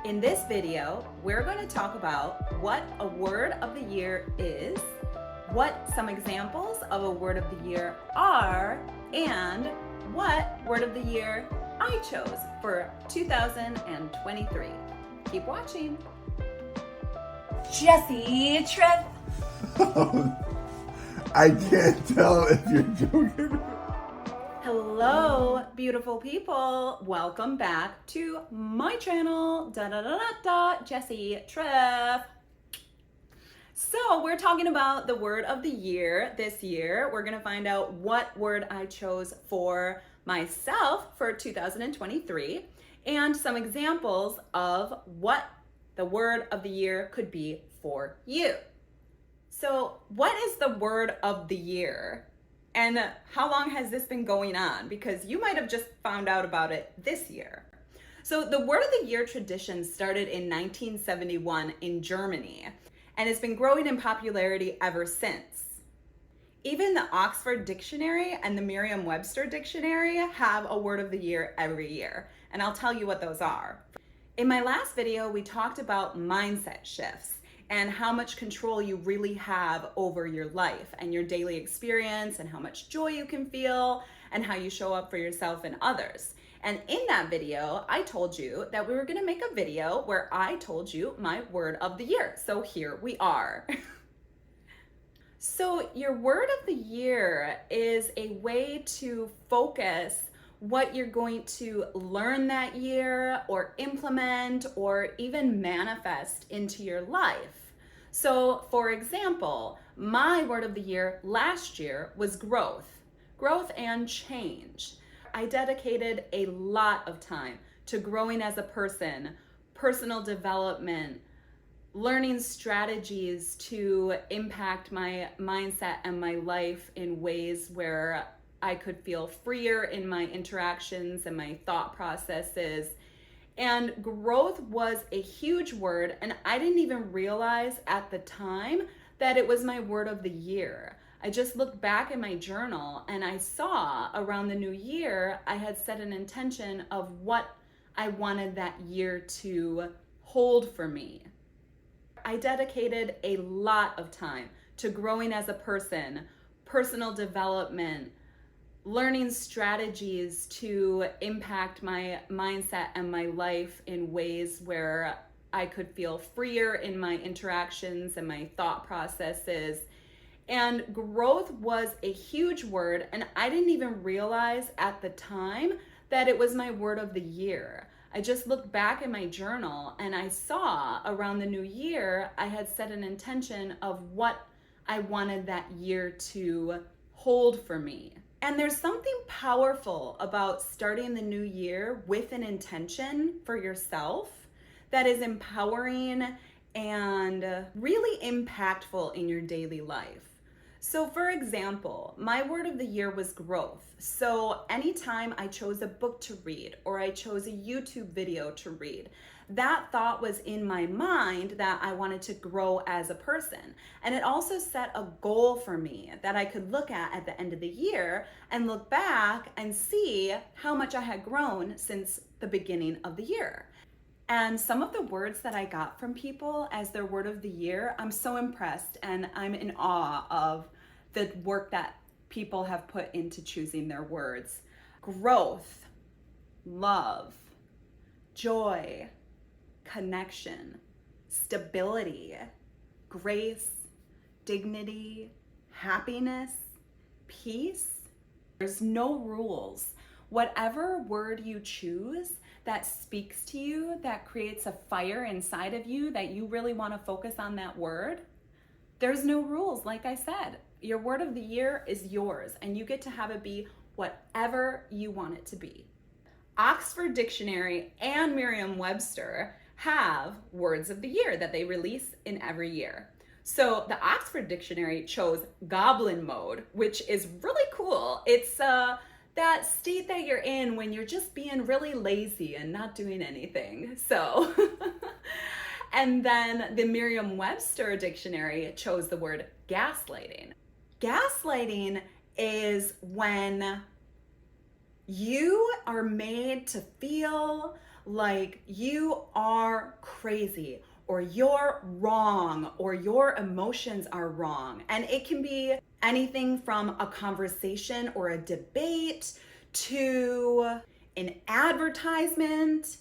In this video, we're going to talk about what a word of the year is, what some examples of a word of the year are, and what word of the year I chose for 2023. Keep watching. Jesse Trip. I can't tell if you're joking. Hello, beautiful people. Welcome back to my channel, Jessie Trip. So we're talking about the word of the year this year. We're going to find out what word I chose for myself for 2023 and some examples of what the word of the year could be for you. So what is the word of the year? And how long has this been going on? Because you might have just found out about it this year. So the word of the year tradition started in 1971 in Germany, and it's been growing in popularity ever since. Even the Oxford Dictionary and the Miriam-Webster Dictionary have a word of the year every year, and I'll tell you what those are. In my last video, we talked about mindset shifts and how much control you really have over your life and your daily experience and how much joy you can feel and how you show up for yourself and others. And in that video, I told you that we were gonna make a video where I told you my word of the year. So here we are. So your word of the year is a way to focus what you're going to learn that year or implement or even manifest into your life. So for example, my word of the year last year was growth and change. I dedicated a lot of time to growing as a person, personal development, learning strategies to impact my mindset and my life in ways where I could feel freer in my interactions and my thought processes. And growth was a huge word, and I didn't even realize at the time that it was my word of the year. I just looked back in my journal and I saw around the new year, I had set an intention of what I wanted that year to hold for me. I dedicated a lot of time to growing as a person, personal development, learning strategies to impact my mindset and my life in ways where I could feel freer in my interactions and my thought processes. And growth was a huge word, and I didn't even realize at the time that it was my word of the year. I just looked back in my journal and I saw around the new year, I had set an intention of what I wanted that year to hold for me. And there's something powerful about starting the new year with an intention for yourself that is empowering and really impactful in your daily life. So for example, my word of the year was growth. So anytime I chose a book to read or I chose a YouTube video to read, that thought was in my mind that I wanted to grow as a person. And it also set a goal for me that I could look at the end of the year and look back and see how much I had grown since the beginning of the year. And some of the words that I got from people as their word of the year, I'm so impressed and I'm in awe of the work that people have put into choosing their words. Growth, love, joy, connection, stability, grace, dignity, happiness, peace. There's no rules. Whatever word you choose that speaks to you, that creates a fire inside of you, that you really want to focus on that word, there's no rules. Like I said, your word of the year is yours and you get to have it be whatever you want it to be. Oxford Dictionary and Miriam-Webster have words of the year that they release in every year. So the Oxford Dictionary chose goblin mode, which is really cool. It's that state that you're in when you're just being really lazy and not doing anything. So, and then the Miriam-Webster Dictionary chose the word gaslighting. Gaslighting is when you are made to feel like you are crazy, or you're wrong, or your emotions are wrong. And it can be anything from a conversation or a debate to an advertisement,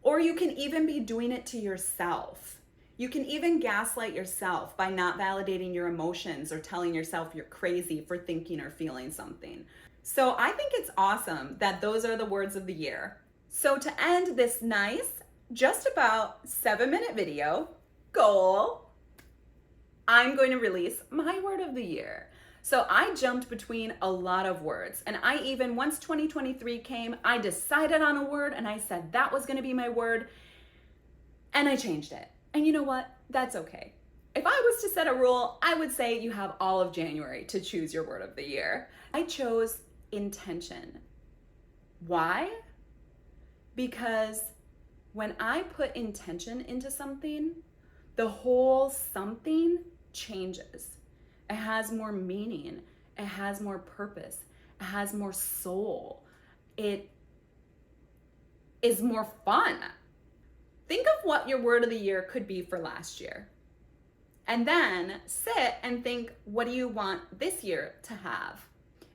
or you can even be doing it to yourself. You can even gaslight yourself by not validating your emotions or telling yourself you're crazy for thinking or feeling something. So I think it's awesome that those are the words of the year. So to end this nice, just about 7-minute video goal, I'm going to release my word of the year. So I jumped between a lot of words, and I even, once 2023 came, I decided on a word and I said that was going to be my word, and I changed it. And you know what? That's okay. If I was to set a rule, I would say you have all of January to choose your word of the year. I chose intention. Why? Because when I put intention into something, the whole something changes. It has more meaning. It has more purpose. It has more soul. It is more fun. Think of what your word of the year could be for last year. And then sit and think, what do you want this year to have?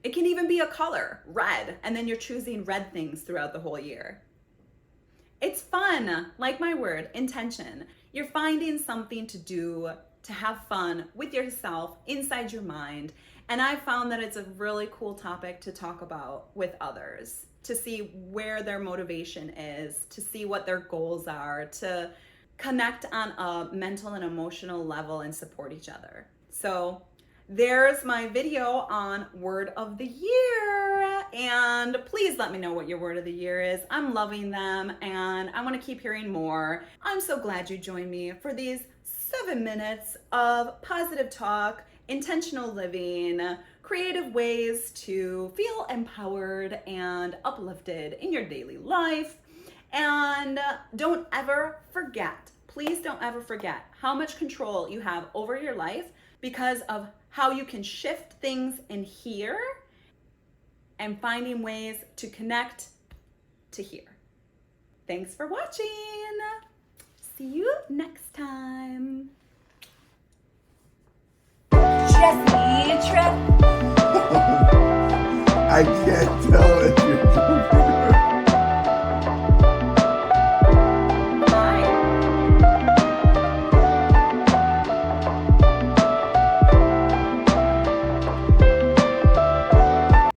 It can even be a color, red, and then you're choosing red things throughout the whole year. It's fun, like my word, intention. You're finding something to do, to have fun with yourself inside your mind. And I found that it's a really cool topic to talk about with others, to see where their motivation is, to see what their goals are, to connect on a mental and emotional level and support each other. So there's my video on word of the year. And please let me know what your word of the year is. I'm loving them and I want to keep hearing more. I'm so glad you joined me for these 7 minutes of positive talk, intentional living, creative ways to feel empowered and uplifted in your daily life. And don't ever forget, please don't ever forget how much control you have over your life because of how you can shift things in here and finding ways to connect to here. Thanks for watching. See you next time. I can't tell if you're